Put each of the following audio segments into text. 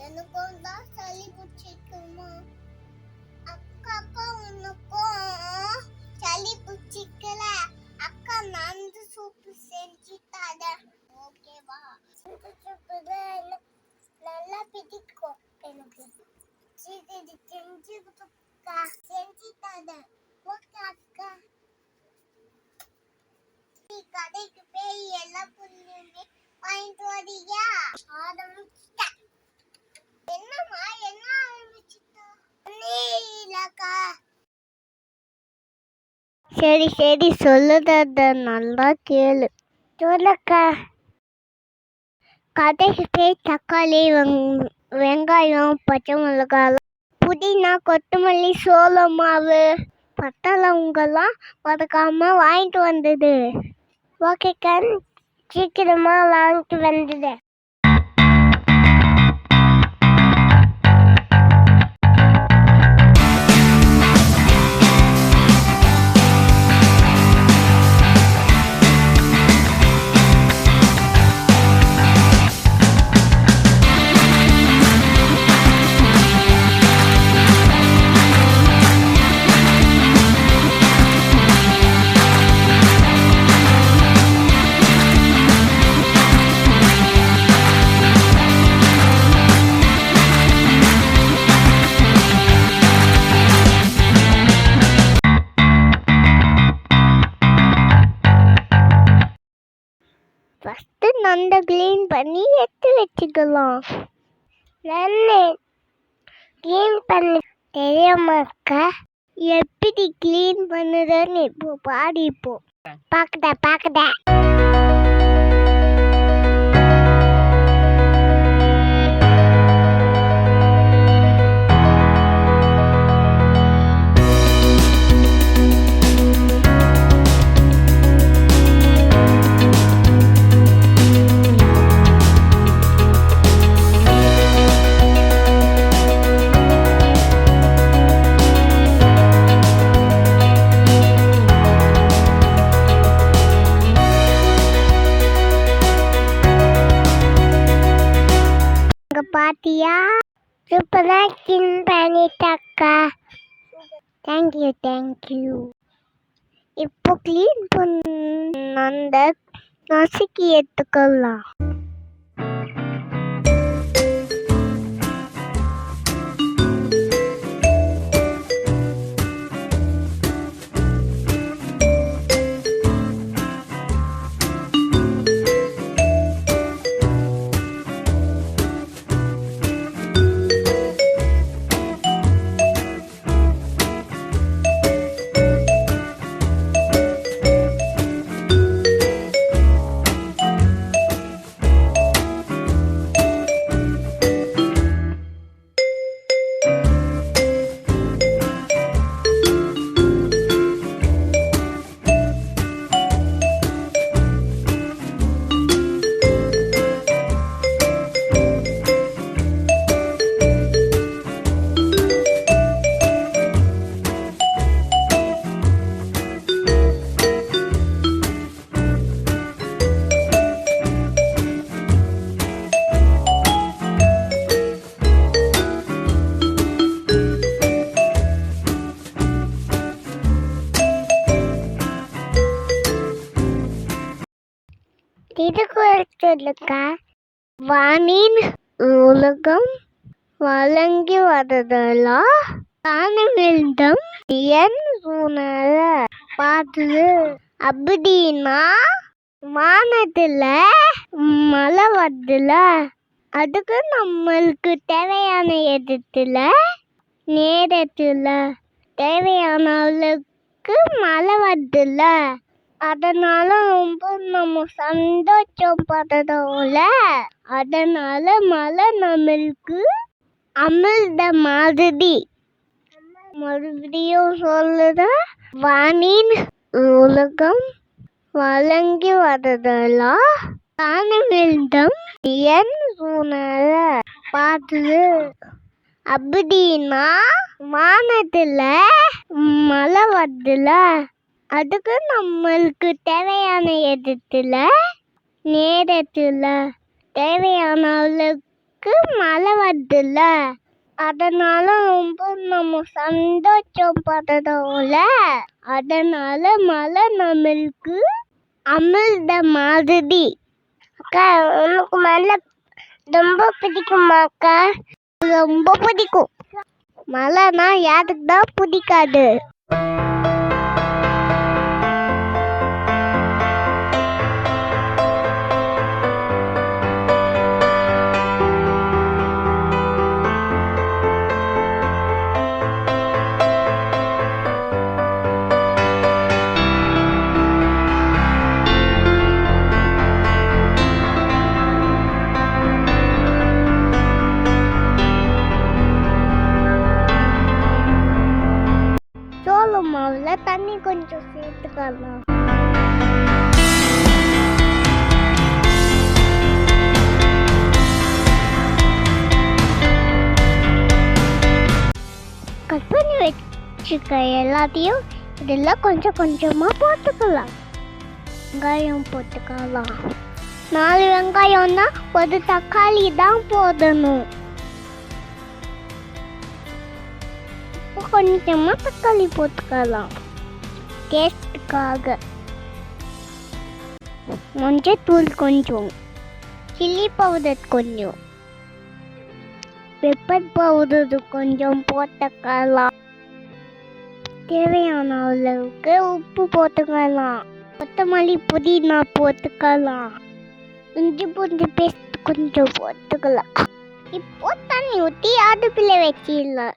எனக்கும் தான் சளி பிடிச்சிக்குமா? அக்கா உனக்கும் சளி பிடிச்சிக்கல? அக்கா நந்து சூப்பு செஞ்சு தரேன், ஓகேவா? சூப்பு தான் நல்லா பிடிக்கும் எனக்கு. சீக்கிரம் செஞ்சு கொடுக்கா, செஞ்சு தரேன், ஓகே அக்கா? நீ கடைக்கு போய் எல்லாம் புள்ளியுமே வாங்கிட்டு வரியா? ஆரம்பிச்சிட்டேன். என்னம்மா என்ன ஆரம்பிச்சிட்டா? இல்லக்கா. சரி சரி, சொல்லுறத நல்லா கேளு. சொல்லக்கா. கடைக்கு போய் தக்காளி, வெங்காயம், பச்சை மிளகாய், புதினா, கொத்தமல்லி, சோளம் மாவு, பட்டை லவங்கெல்லாம் மறக்காம வாங்கிட்டு வந்தது, ஓகேக்கா? சீக்கிரமா வாங்கிட்டு வந்தது. ஃபஸ்ட்டு நண்டை க்ளீன் பண்ணி எடுத்து வச்சுக்கலாம். க்ளீன் பண்ண தெரியாமக்கா? எப்படி க்ளீன் பண்ணுறன்னு இப்போ பாடி. இப்போ பார்க்குதா? பாத்தியா, சூப்பரா க்ளீன் பண்ணிட்டாக்கா. தேங்க்யூ. இப்போ க்ளீன் பண்ண நசுக்கி எடுத்துக்கலாம். சொல்லுக்கா. வானின் உலகம் வழங்கி வந்ததெல்லாம் தானமிழ்தம் என் சூழ்நில பார்த்து. அப்படின்னா வானத்துல மழை வருதுல, அதுக்கு நம்மளுக்கு தேவையான இடத்துல நேரத்துல தேவையான அளவுக்கு மழை வருதுல, அதனால ரொம்ப நம்ம சந்தோஷம் படுறோம்ல. அதனால மழை நம்மளுக்கு அமிழ்த மாதிரி. மறுபடியும் சொல்லுற, வானின் உலகம் வழங்கி வந்ததெல்லாம் தானமிழ்தம் என் சூழ்நில பார்த்து. அப்படின்னா வானத்துல மழை வருதுல, அதுக்கு நம்மளுக்கு தேவையான இடத்துல நேரத்துல தேவையான அளவுக்கு அதுக்கு மழை வருதுல்ல, அதனால ரொம்ப நம்ம சந்தோஷம் படுறோம்ல. அதனால மழை நம்மளுக்கு அமிர்த மாதிரி. அக்கா, உனக்கு மழை ரொம்ப பிடிக்குமா அக்கா? ரொம்ப பிடிக்கும். மழைனா யாருக்கு தான் பிடிக்காது? சோள மாவுல தண்ணி கொஞ்சம் சேர்த்துக்கலாம். கட் பண்ணி வச்சுக்க எல்லாத்தையும் இதெல்லாம் கொஞ்சம் கொஞ்சமா போட்டுக்கலாம். வெங்காயம் போட்டுக்கலாம். 4 வெங்காயம்னா ஒரு தக்காளி தான் போடணும். கொஞ்சமா தக்காளி போட்டுக்கலாம் டேஸ்டுக்காக. மஞ்சத்தூள் கொஞ்சம், சில்லி பவுடர் கொஞ்சம், பெப்பர் பவுடர் கொஞ்சம் போட்டுக்கலாம். தேவையான அளவுக்கு உப்பு போட்டுக்கலாம். கொத்தமல்லி புதினா போட்டுக்கலாம். இஞ்சி பூண்டு பேஸ்ட் கொஞ்சம் போட்டுக்கலாம். இப்போ தண்ணி ஊற்றி அடுப்பில் வச்சிடலாம்.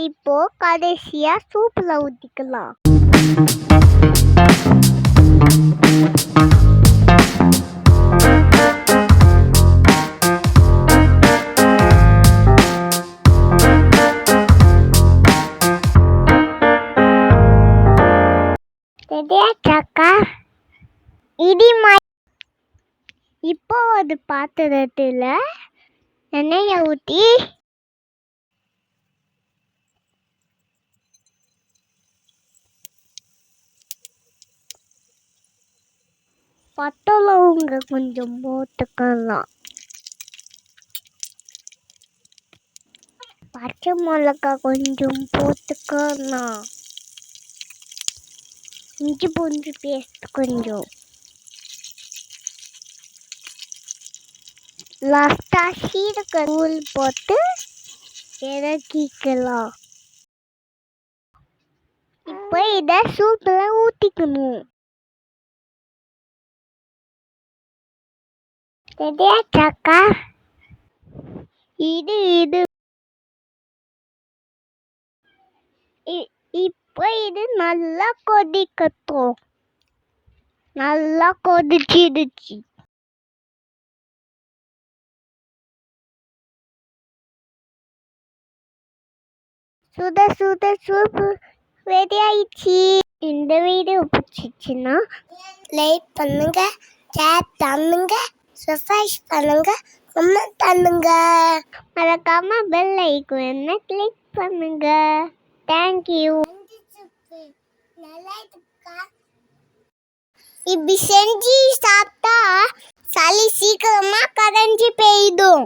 இப்போ கடைசியா சூப்ல ஊத்திக்கலாம். இப்போ ஒரு பாத்திரத்துல எண்ணெயை ஊற்றி பட்டலவங்க கொஞ்சம் போட்டுக்கலாம். பச்சை மிளகாய் கொஞ்சம் போட்டுக்கலாம். இஞ்சி பூண்டு பேஸ்ட் கொஞ்சம். லாஸ்டா சீரகத்தூள் போட்டு இறக்கிக்கலாம். இப்போ இதை சூப்ல ஊற்றிக்கணும். ரெடியாச்சாக்கா? இது இப்போ இது நல்லா கொதிக்கட்டும். நல்லா கொதிச்சிடுச்சு. சுட சுட சூப் ரெடி ஆயிடுச்சு. இந்த வீடியோ பிடிச்சிச்சுன்னா லைக் பண்ணுங்க, ஷேர் பண்ணுங்க, சப்ஸ்கிரைப் பண்ணுங்க, அம்மா பண்ணுங்க. மறக்காம பெல் ஐகானை கிளிக் பண்ணுங்க. தேங்க்யூ. இப்படி செஞ்சு சாப்பிட்டா சளி சீக்கிரமா கரைஞ்சி போயிடும்.